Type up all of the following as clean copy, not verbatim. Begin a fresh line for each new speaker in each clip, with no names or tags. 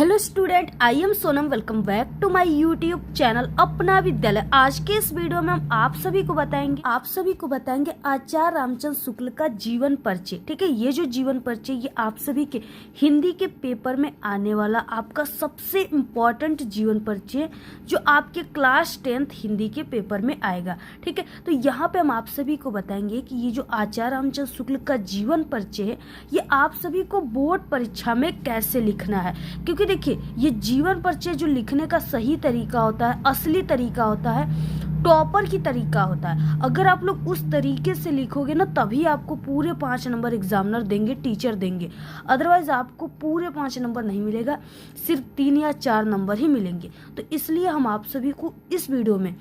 Hello student, I am Sonam. Welcome back to my YouTube channel Apna Vidyalaya. आज के इस video में हम आप सभी को बताएंगे आचार्य रामचंद्र शुक्ल का जीवन परिचय। ठीक है, ये जो जीवन परिचय ये आप सभी के हिंदी के पेपर में आने वाला आपका सबसे इम्पोर्टेंट जीवन परिचय जो आपके क्लास 10th हिंदी के पेपर में आएगा। ठीक है, तो यहाँ पे हम आप सभी को बताएंगे कि ये जो आचार्य रामचंद्र शुक्ल का जीवन परिचय है ये आप सभी को बोर्ड परीक्षा में कैसे लिखना है। क्योंकि देखिए, ये जीवन परिचय जो लिखने का सही तरीका होता है, असली तरीका होता है, टॉपर की तरीका होता है। अगर आप लोग उस तरीके से लिखोगे ना तभी आपको पूरे 5 नंबर एग्जामिनर देंगे, टीचर देंगे। अदरवाइज आपको पूरे 5 नंबर नहीं मिलेगा, सिर्फ 3 या 4 नंबर ही मिलेंगे। तो इसलिए हम आप सभी को इस वीडियो में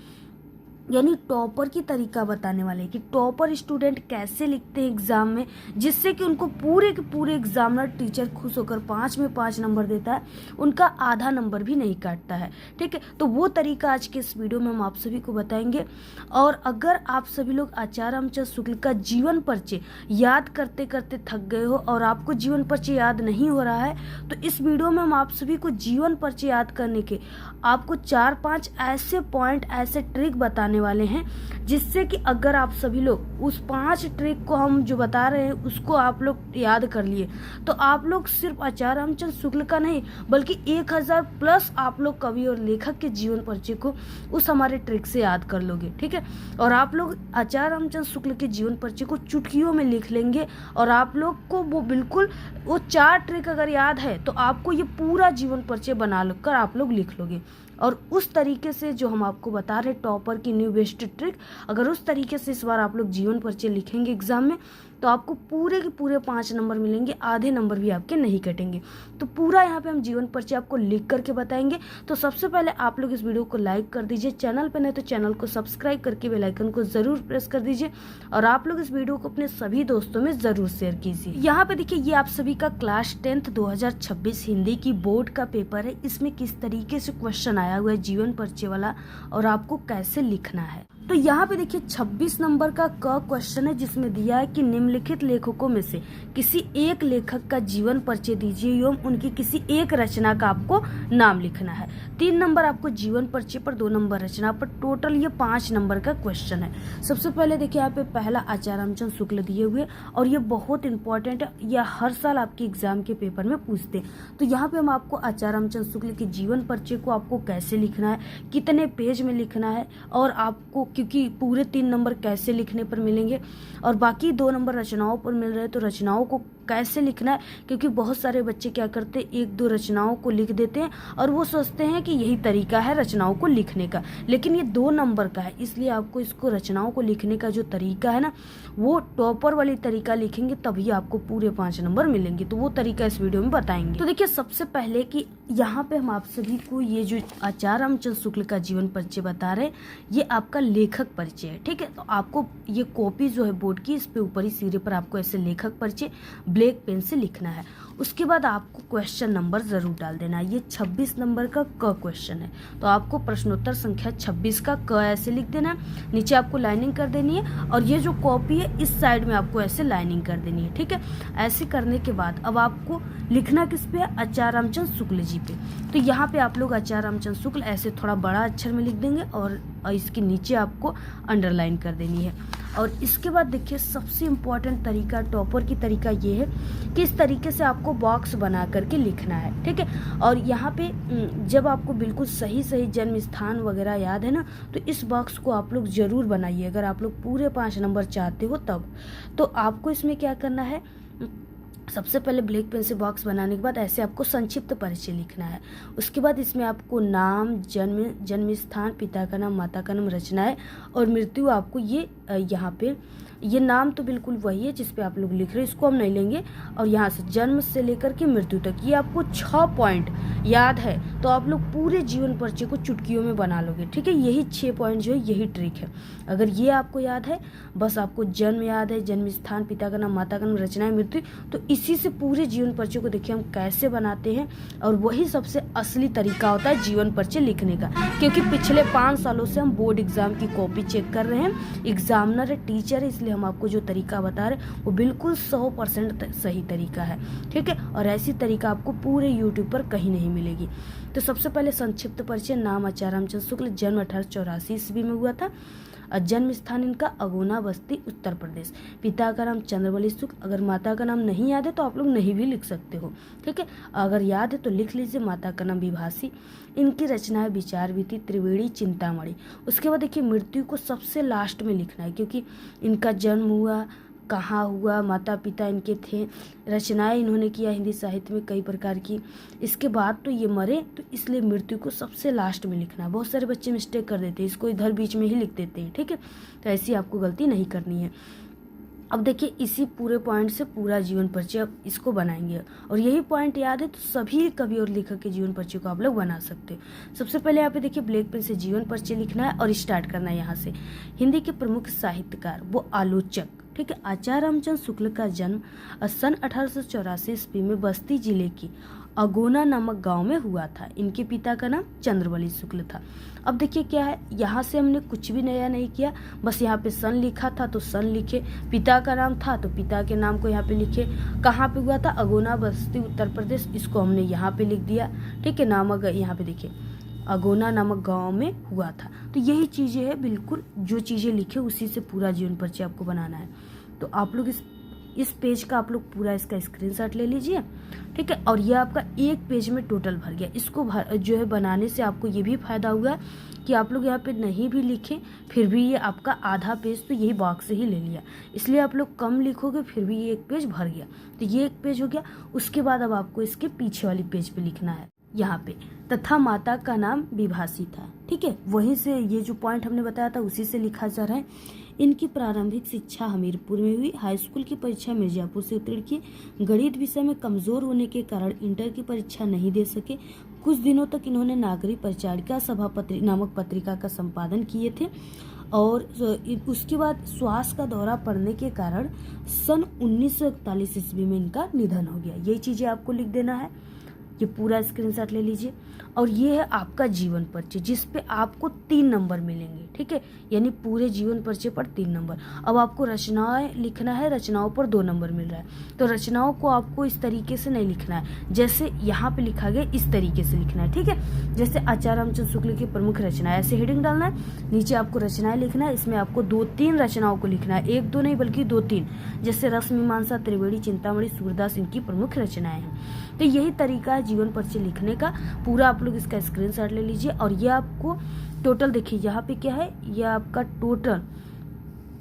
यानी टॉपर की तरीका बताने वाले हैं कि टॉपर स्टूडेंट कैसे लिखते हैं एग्जाम में, जिससे कि उनको पूरे के पूरे एग्जामिनर टीचर खुश होकर 5 में 5 नंबर देता है, उनका आधा नंबर भी नहीं काटता है। ठीक है, तो वो तरीका आज के इस वीडियो में हम आप सभी को बताएंगे। और अगर आप सभी लोग आचार्य रामचंद्र शुक्ल का जीवन परिचय याद करते करते थक गए हो और आपको जीवन परिचय याद नहीं हो रहा है तो इस वीडियो में हम आप सभी को जीवन परिचय याद करने के आपको 4-5 ऐसे पॉइंट, ऐसे ट्रिक बताने वाले हैं, जिससे कि अगर आप सभी लोग उस 5 ट्रिक को हम जो बता रहे हैं उसको आप लोग याद कर लिए तो आप लोग सिर्फ आचार्य रामचंद्र शुक्ल का नहीं बल्कि 1000 प्लस आप लोग कवि और लेखक के जीवन परिचय को उस हमारे ट्रिक से याद कर लोगे। ठीक है, और आप लोग आचार्य रामचंद्र शुक्ल के जीवन परिचय को चुटकियों में लिख लेंगे और आप लोग को वो बिल्कुल वो 4 ट्रिक अगर याद है तो आपको ये पूरा जीवन परिचय बना कर आप लोग लिख लोगे। और उस तरीके से जो हम आपको बता रहे टॉपर की न्यू बेस्ट ट्रिक, अगर उस तरीके से इस बार आप लोग जीवन परिचय लिखेंगे एग्जाम में तो आपको पूरे के पूरे 5 नंबर मिलेंगे, आधे नंबर भी आपके नहीं कटेंगे। तो पूरा यहाँ पे हम जीवन परिचय आपको लिख करके बताएंगे। तो सबसे पहले आप लोग इस वीडियो को लाइक कर दीजिए, चैनल पे नहीं तो चैनल को सब्सक्राइब करके बेल आइकन को जरूर प्रेस कर दीजिए और आप लोग इस वीडियो को अपने सभी दोस्तों में जरूर शेयर कीजिए। यहाँ पे देखिए, ये आप सभी का क्लास 10th 2026 हिंदी की बोर्ड का पेपर है। इसमें किस तरीके से क्वेश्चन आया हुआ है जीवन परिचय वाला और आपको कैसे लिखना है। तो यहाँ पे देखिए 26 नंबर का क्वेश्चन है, जिसमें दिया है कि निम्नलिखित लेखकों में से किसी एक लेखक का जीवन परिचय दीजिए एवं उनकी किसी एक रचना का आपको नाम लिखना है। 3 नंबर आपको जीवन परिचय पर, 2 नंबर रचना पर, टोटल ये 5 नंबर का क्वेश्चन है। सबसे पहले देखिए यहाँ पे पहला आचार्य रामचंद्र शुक्ल दिए हुए और ये बहुत इंपॉर्टेंट है, यह हर साल आपके एग्जाम के पेपर में पूछते हैं। तो यहाँ पे हम आपको आचार्य रामचंद्र शुक्ल के जीवन परिचय को आपको कैसे लिखना है, कितने पेज में लिखना है और आपको क्योंकि पूरे 3 नंबर कैसे लिखने पर मिलेंगे और बाकी 2 नंबर रचनाओं पर मिल रहे हैं तो रचनाओं को कैसे लिखना है, क्योंकि बहुत सारे बच्चे क्या करते हैं 1-2 रचनाओं को लिख देते हैं और वो सोचते हैं कि यही तरीका है रचनाओं को लिखने का, लेकिन ये 2 नंबर का है। इसलिए आपको इसको रचनाओं को लिखने का जो तरीका है ना वो टॉपर वाली तरीका लिखेंगे तभी आपको पूरे 5 नंबर मिलेंगे। तो वो तरीका इस वीडियो में बताएंगे। तो देखिए सबसे पहले कि यहाँ पे हम आप सभी को ये जो आचार्य रामचंद्र शुक्ल का जीवन परिचय बता रहे हैं ये आपका लेखक परिचय है। ठीक है, तो आपको ये कॉपी जो है बोर्ड की, इस पे ऊपरी सिरे पर आपको ऐसे लेखक परिचय ब्लैक पेन से लिखना है। उसके बाद आपको क्वेश्चन नंबर जरूर डाल देना है। ये 26 नंबर का क्वेश्चन है तो आपको प्रश्नोत्तर संख्या 26 का ऐसे लिख देना है। नीचे आपको लाइनिंग कर देनी है और ये जो कॉपी है इस साइड में आपको ऐसे लाइनिंग कर देनी है। ठीक है, ऐसे करने के बाद अब आपको लिखना किस पे है, आचार्य रामचंद्र शुक्ल जी पे। तो यहाँ पे आप लोग आचार्य रामचंद्र शुक्ल ऐसे थोड़ा बड़ा अक्षर में लिख देंगे और इसके नीचे आपको अंडरलाइन कर देनी है। और इसके बाद देखिए सबसे इम्पोर्टेंट तरीका टॉपर की तरीका ये है कि इस तरीके से आपको बॉक्स बना करके लिखना है। ठीक है, और यहाँ पे जब आपको बिल्कुल सही सही जन्म स्थान वगैरह याद है ना तो इस बॉक्स को आप लोग जरूर बनाइए। अगर आप लोग पूरे 5 नंबर चाहते हो तब तो आपको इसमें क्या करना है, सबसे पहले ब्लैक पेन से बॉक्स बनाने के बाद ऐसे आपको संक्षिप्त परिचय लिखना है। उसके बाद इसमें आपको नाम, जन्म स्थान, पिता का नाम, माता का नाम, रचनाएं और मृत्यु आपको ये यहाँ पे ये नाम तो बिल्कुल वही है जिस पे आप लोग लिख रहे हैं, इसको हम नहीं लेंगे। और यहाँ से जन्म से लेकर के मृत्यु तक ये आपको 6 पॉइंट याद है तो आप लोग पूरे जीवन परिचय को चुटकियों में बना लोगे। ठीक है, यही 6 पॉइंट जो है यही ट्रिक है। अगर ये आपको याद है, बस आपको जन्म याद है, जन्म स्थान, पिता का नाम, माता का नाम, रचनाएं, मृत्यु, तो इसी से पूरे जीवन परिचय को देखिए हम कैसे बनाते हैं और वही सबसे असली तरीका होता है जीवन परिचय लिखने का। क्योंकि पिछले 5 सालों से हम बोर्ड एग्जाम की कॉपी चेक कर रहे हैं, एग्जाम एग्जामिनर है, टीचर है, इसलिए हम आपको जो तरीका बता रहे हैं वो बिल्कुल 100% सही तरीका है, ठीक है। और ऐसी तरीका आपको पूरे यूट्यूब पर कहीं नहीं मिलेगी। तो सबसे पहले संक्षिप्त परिचय। नाम आचार्य रामचंद्र शुक्ल, जन्म 1884 ईस्वी में हुआ था। जन्म स्थान इनका अगोना बस्ती उत्तर प्रदेश। पिता का नाम चंद्रवली शुक्ल। अगर माता का नाम नहीं याद है तो आप लोग नहीं भी लिख सकते हो, ठीक है। अगर याद है तो लिख लीजिए। माता का नाम विभासी। इनकी रचना है विचार वीति, त्रिवेणी, चिंतामणि। उसके बाद देखिए मृत्यु को सबसे लास्ट में लिखना है, क्योंकि इनका जन्म हुआ कहाँ हुआ, माता पिता इनके थे, रचनाएं इन्होंने किया हिंदी साहित्य में कई प्रकार की, इसके बाद तो ये मरे, तो इसलिए मृत्यु को सबसे लास्ट में लिखना है। बहुत सारे बच्चे मिस्टेक कर देते हैं, इसको इधर बीच में ही लिख देते हैं, ठीक है। तो ऐसी आपको गलती नहीं करनी है। अब देखिए इसी पूरे पॉइंट से पूरा जीवन परिचय अब इसको बनाएंगे, और यही पॉइंट याद है तो सभी कवि और लेखक के जीवन परिचय को आप लोग बना सकते हो। सबसे पहले यहाँ पे देखिए ब्लैक पेन से जीवन परिचय लिखना है और स्टार्ट करना है यहाँ से। हिंदी के प्रमुख साहित्यकार वो आलोचक, ठीक है। आचार्य रामचंद्र शुक्ल का जन्म सन 1884 ईस्वी में बस्ती जिले की अगोना नामक गांव में हुआ था। इनके पिता का नाम चंद्रवली शुक्ल था। अब देखिए क्या है, यहाँ से हमने कुछ भी नया नहीं किया, बस यहाँ पे सन लिखा था तो सन लिखे, पिता का नाम था तो पिता के नाम को यहाँ पे लिखे। कहाँ पे हुआ था, अगोना बस्ती उत्तर प्रदेश, इसको हमने यहाँ पे लिख दिया, ठीक है। नामक यहाँ पे देखिए अगोना नामक गांव में हुआ था। तो यही चीजें है, बिल्कुल जो चीजें लिखे उसी से पूरा जीवन परिचय आपको बनाना है। तो आप लोग इस पेज का आप लोग पूरा इसका स्क्रीनशॉट ले लीजिए, ठीक है। और ये आपका एक पेज में टोटल भर गया। इसको जो है बनाने से आपको ये भी फायदा हुआ कि आप लोग यहाँ पे नहीं भी लिखे फिर भी ये आपका आधा पेज तो यही बॉक्स से ही ले लिया, इसलिए आप लोग कम लिखोगे फिर भी ये एक पेज भर गया। तो ये एक पेज हो गया। उसके बाद अब आपको इसके पीछे वाली पेज पे लिखना है यहाँ पे, तथा माता का नाम विभासी था, ठीक है। वहीं से ये जो पॉइंट हमने बताया था उसी से लिखा जा रहा है। इनकी प्रारंभिक शिक्षा हमीरपुर में हुई। हाई स्कूल की परीक्षा मिर्जापुर से उत्तीर्ण की। गणित विषय में कमजोर होने के कारण इंटर की परीक्षा नहीं दे सके। कुछ दिनों तक इन्होंने नागरिक परिचारिका सभापति नामक पत्रिका का संपादन किए थे, और उसके बाद श्वास का दौरा पड़ने के कारण सन 1941 ईस्वी में इनका निधन हो गया। यही चीजें आपको लिख देना है। ये पूरा स्क्रीनशॉट ले लीजिए। और ये है आपका जीवन परिचय, जिस पे आपको 3 नंबर मिलेंगे, ठीक है। यानी पूरे जीवन परिचय पर 3 नंबर। अब आपको रचनाएं लिखना है, रचनाओं पर 2 नंबर मिल रहा है। तो रचनाओं को आपको इस तरीके से नहीं लिखना है जैसे यहाँ पे लिखा गया, इस तरीके से लिखना है, ठीक है। जैसे आचार्य रामचंद्र शुक्ल की प्रमुख रचनाएं, ऐसे हेडिंग डालना है, नीचे आपको रचनाएं लिखना है। इसमें आपको 2-3 रचनाओं को लिखना है, 1-2 नहीं बल्कि 2-3। जैसे रस मीमांसा, त्रिवेणी, चिंतामणि, सूरदास इनकी प्रमुख रचनाएं हैं। तो यही तरीका है जीवन परिचय लिखने का। पूरा आप लोग इसका स्क्रीनशॉट ले लीजिए। और ये आपको टोटल देखिए यहाँ पे क्या है, ये आपका टोटल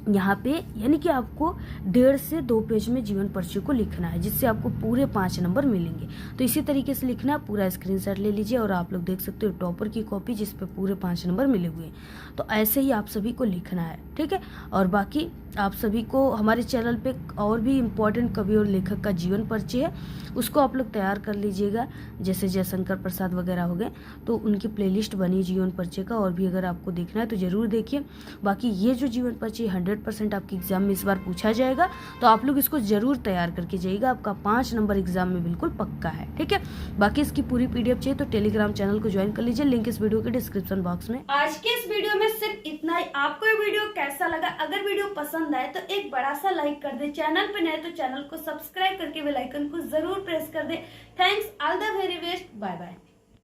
यहाँ पे यानी कि आपको 1.5 से 2 पेज में जीवन परिचय को लिखना है, जिससे आपको पूरे 5 नंबर मिलेंगे। तो इसी तरीके से लिखना है। पूरा स्क्रीनशॉट ले लीजिए और आप लोग देख सकते हो टॉपर की कॉपी जिस पे पूरे 5 नंबर मिले हुए हैं। तो ऐसे ही आप सभी को लिखना है, ठीक है। और बाकी आप सभी को हमारे चैनल पे और भी इम्पोर्टेंट कवि और लेखक का जीवन परिचय है, उसको आप लोग तैयार कर लीजिएगा। जैसे जयशंकर प्रसाद वगैरह हो गए, तो उनकी प्लेलिस्ट बनी जीवन परिचय का, और भी अगर आपको देखना है तो जरूर देखिए। बाकी ये जो जीवन परिचय 100% आपके एग्जाम में इस बार पूछा जाएगा, तो आप लोग इसको जरूर तैयार करके जाइएगा। आपका 5 नंबर एग्जाम में बिल्कुल पक्का है, ठीक है। बाकी इसकी पूरी PDF चाहिए तो टेलीग्राम चैनल को ज्वाइन कर लीजिए, लिंक इस वीडियो के डिस्क्रिप्शन बॉक्स में।
आज के इस वीडियो में सिर्फ इतना ही। आपको ये वीडियो कैसा लगा? अगर वीडियो पसंद आए तो एक बड़ा सा लाइक कर दे। चैनल पे नए तो चैनल को सब्सक्राइब करके बेल आइकन को जरूर प्रेस कर दे। Thanks, all the very best, bye bye.